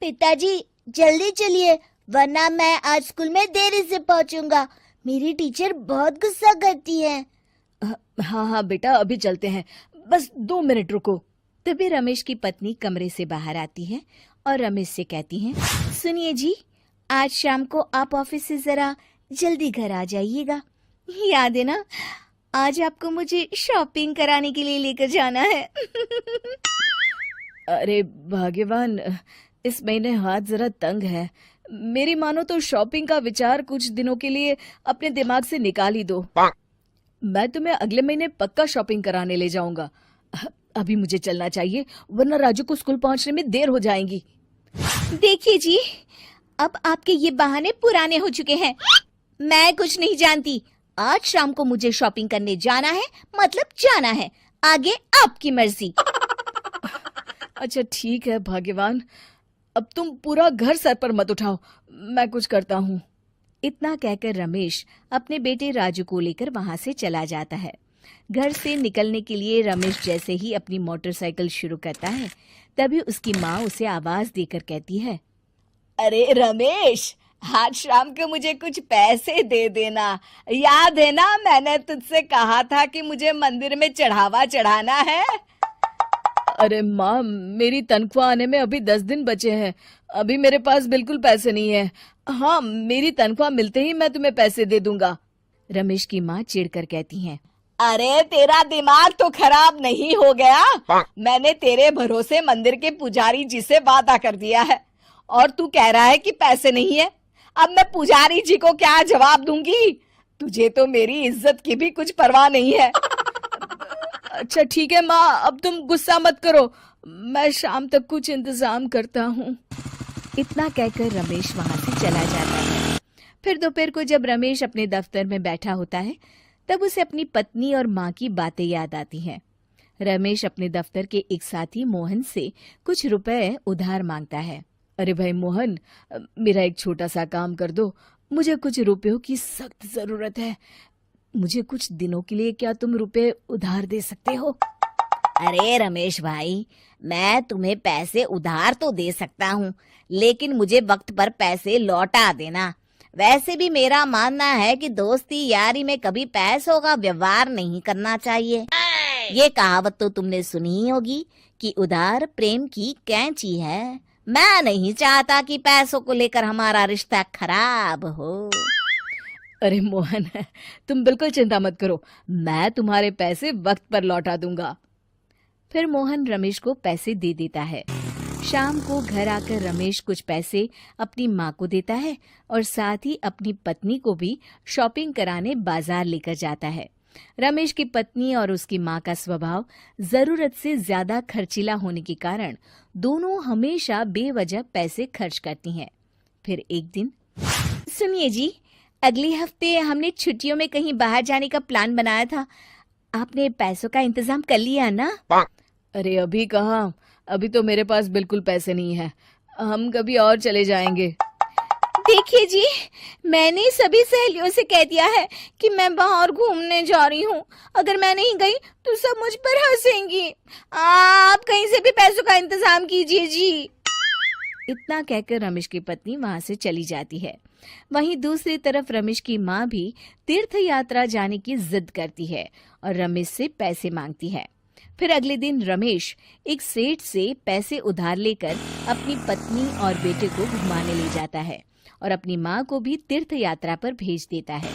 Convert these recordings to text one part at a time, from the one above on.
पिताजी जल्दी चलिए, वरना मैं आज स्कूल में देरी से पहुंचूंगा। मेरी टीचर बहुत गुस्सा करती है। हाँ हाँ बेटा, अभी चलते हैं, बस 2 मिनट रुको। तभी रमेश की पत्नी कमरे से बाहर आती है और रमेश से कहती है, सुनिए जी, आज शाम को आप ऑफिस से जरा जल्दी घर आ जाइएगा। याद है ना, आज आपको मुझे शॉपिंग कराने के लिए लेकर जाना है। अरे भाग्यवान, इस महीने हाथ जरा तंग है। मेरी मानो तो शॉपिंग का विचार कुछ दिनों के लिए अपने दिमाग से निकाल ही दो। मैं तुम्हें अगले महीने पक्का शॉपिंग कराने ले जाऊंगा। अभी मुझे चलना चाहिए, वरना राजू को स्कूल पहुंचने में देर हो जाएगी। देखिए जी, अब आपके ये बहाने पुराने हो चुके हैं। मैं कुछ नहीं जानती। आज शाम को मुझे शॉपिंग करने जाना है, मतलब जाना है। आगे आपकी मर्जी। अच्छा ठीक है भाग्यवान, अब तुम पूरा घर सर पर मत उठाओ, मैं कुछ करता हूँ। इतना कहकर रमेश अपने बेटे राजू को लेकर वहां से चला जाता है। घर से निकलने के लिए रमेश जैसे ही अपनी मोटरसाइकिल शुरू करता है, तभी उसकी माँ उसे आवाज देकर कहती है, अरे रमेश, आज शाम को मुझे कुछ पैसे दे देना। याद है ना, मैंने तुझसे कहा था कि मुझे मंदिर में चढ़ावा चढ़ाना है। अरे माँ, मेरी तनख्वाह आने में अभी 10 दिन बचे हैं। अभी मेरे पास बिल्कुल पैसे नहीं है। हाँ, मेरी तनख्वाह मिलते ही मैं तुम्हें पैसे दे दूंगा। रमेश की माँ चिढ़कर कहती हैं, अरे तेरा दिमाग तो खराब नहीं हो गया? मैंने तेरे भरोसे मंदिर के पुजारी जी से वादा कर दिया है और तू कह रहा है कि पैसे नहीं है। अब मैं पुजारी जी को क्या जवाब दूंगी? तुझे तो मेरी इज्जत की भी कुछ परवाह नहीं है। अच्छा ठीक है माँ, अब तुम गुस्सा मत करो, मैं शाम तक कुछ इंतजाम करता हूँ। इतना कहकर रमेश वहां से चला जाता है। फिर दोपहर को जब रमेश अपने दफ्तर में बैठा होता है, तब उसे अपनी पत्नी और माँ की बातें याद आती हैं। रमेश अपने दफ्तर के एक साथी मोहन से कुछ रुपए उधार मांगता है। अरे भाई मोहन, मेरा एक छोटा सा काम कर दो, मुझे कुछ रुपयों की सख्त जरूरत है। मुझे कुछ दिनों के लिए क्या तुम रुपए उधार दे सकते हो? अरे रमेश भाई, मैं तुम्हें पैसे उधार तो दे सकता हूँ, लेकिन मुझे वक्त पर पैसे लौटा देना। वैसे भी मेरा मानना है कि दोस्ती यारी में कभी पैसों का व्यवहार नहीं करना चाहिए। ये कहावत तो तुमने सुनी ही होगी कि उधार प्रेम की कैंची है। मैं नहीं चाहता कि पैसों को लेकर हमारा रिश्ता खराब हो। अरे मोहन, तुम बिल्कुल चिंता मत करो, मैं तुम्हारे पैसे वक्त पर लौटा दूंगा। फिर मोहन रमेश को पैसे दे देता है। शाम को घर आकर रमेश कुछ पैसे अपनी माँ को देता है और साथ ही अपनी पत्नी को भी शॉपिंग कराने बाजार लेकर जाता है। रमेश की पत्नी और उसकी माँ का स्वभाव जरूरत से ज्यादा खर्चीला होने के कारण दोनों हमेशा बेवजह पैसे खर्च करती हैं। फिर एक दिन, सुनिए जी, अगले हफ्ते हमने छुट्टियों में कहीं बाहर जाने का प्लान बनाया था। आपने पैसों का इंतजाम कर लिया ना? अरे अभी कहाँ, अभी तो मेरे पास बिल्कुल पैसे नहीं है। हम कभी और चले जाएंगे। देखिए जी, मैंने सभी सहेलियों से कह दिया है कि मैं बाहर घूमने जा रही हूँ। अगर मैं नहीं गई तो सब मुझ पर हंसेंगी। आप कहीं से भी पैसों का इंतजाम कीजिए जी। इतना कहकर रमेश की पत्नी वहां से चली जाती है। वहीं दूसरी तरफ रमेश की माँ भी तीर्थ यात्रा जाने की जिद करती है और रमेश से पैसे मांगती है। फिर अगले दिन रमेश एक सेठ से पैसे उधार लेकर अपनी पत्नी और बेटे को घुमाने ले जाता है और अपनी माँ को भी तीर्थ यात्रा पर भेज देता है।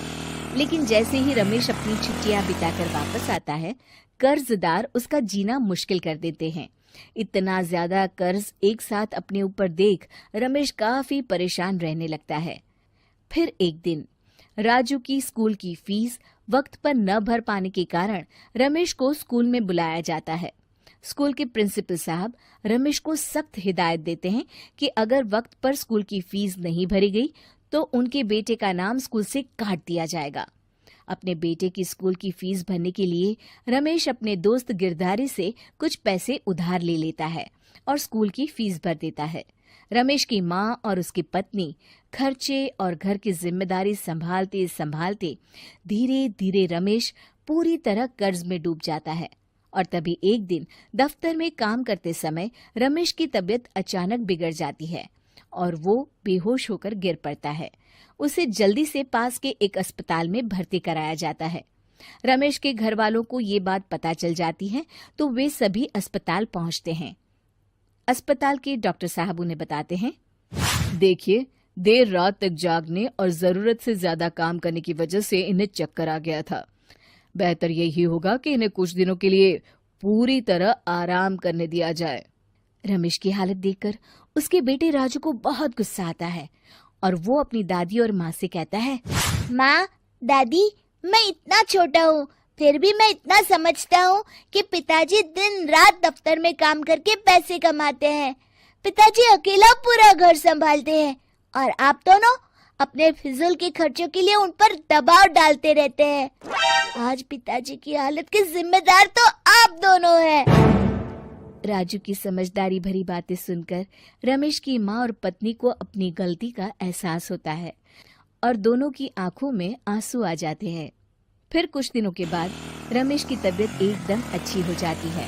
लेकिन जैसे ही रमेश अपनी छुट्टियां बिताकर वापस आता है, कर्जदार उसका जीना मुश्किल कर देते हैं। इतना ज्यादा कर्ज एक साथ अपने ऊपर देख रमेश काफी परेशान रहने लगता है। फिर एक दिन राजू की स्कूल की फीस वक्त पर न भर पाने के कारण रमेश को स्कूल में बुलाया जाता है। स्कूल के प्रिंसिपल साहब रमेश को सख्त हिदायत देते हैं कि अगर वक्त पर स्कूल की फीस नहीं भरी गई तो उनके बेटे का नाम स्कूल से काट दिया जाएगा। अपने बेटे की स्कूल की फीस भरने के लिए रमेश अपने दोस्त गिरधारी से कुछ पैसे उधार ले लेता है और स्कूल की फीस भर देता है। रमेश की माँ और उसकी पत्नी खर्चे और घर की जिम्मेदारी संभालते संभालते धीरे धीरे रमेश पूरी तरह कर्ज में डूब जाता है और तभी एक दिन दफ्तर में काम करते समय रमेश की तबीयत अचानक बिगड़ जाती है और वो बेहोश होकर गिर पड़ता है। उसे जल्दी से पास के एक अस्पताल में भर्ती कराया जाता है। रमेश के घर वालों को ये बात पता चल जाती है तो वे सभी अस्पताल पहुंचते हैं। अस्पताल के डॉक्टर साहब उन्हें बताते हैं, देखिए, देर रात तक जागने और जरूरत से ज्यादा काम करने की वजह से इन्हें चक्कर आ गया था। बेहतर यही होगा कि इन्हें कुछ दिनों के लिए पूरी तरह आराम करने दिया जाए। रमेश की हालत देखकर उसके बेटे राजू को बहुत गुस्सा आता है और वो अपनी दादी और माँ से कहता है, माँ, दादी, मैं इतना छोटा हूँ, फिर भी मैं इतना समझता हूँ कि पिताजी दिन रात दफ्तर में काम करके पैसे कमाते हैं। पिताजी अकेला पूरा घर संभालते हैं और आप दोनों अपने फिजूल के खर्चों के लिए उन पर दबाव डालते रहते हैं। आज पिताजी की हालत के जिम्मेदार तो आप दोनों हैं। राजू की समझदारी भरी बातें सुनकर रमेश की माँ और पत्नी को अपनी गलती का एहसास होता है और दोनों की आंखों में आंसू आ जाते हैं। फिर कुछ दिनों के बाद रमेश की तबीयत एकदम अच्छी हो जाती है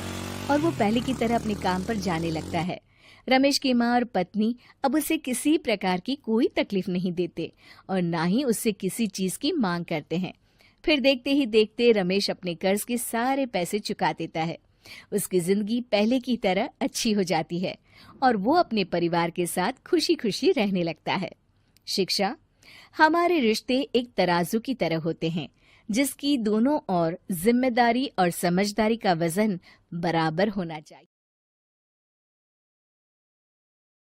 और वो पहले की तरह अपने काम पर जाने लगता है। रमेश की माँ और पत्नी अब उसे किसी प्रकार की कोई तकलीफ नहीं देते और ना ही उससे किसी चीज की मांग करते हैं। फिर देखते ही देखते रमेश अपने कर्ज के सारे पैसे चुका देता है। उसकी जिंदगी पहले की तरह अच्छी हो जाती है और वो अपने परिवार के साथ खुशी खुशी रहने लगता है। शिक्षा, हमारे रिश्ते एक तराजू की तरह होते हैं जिसकी दोनों ओर जिम्मेदारी और समझदारी का वजन बराबर होना चाहिए।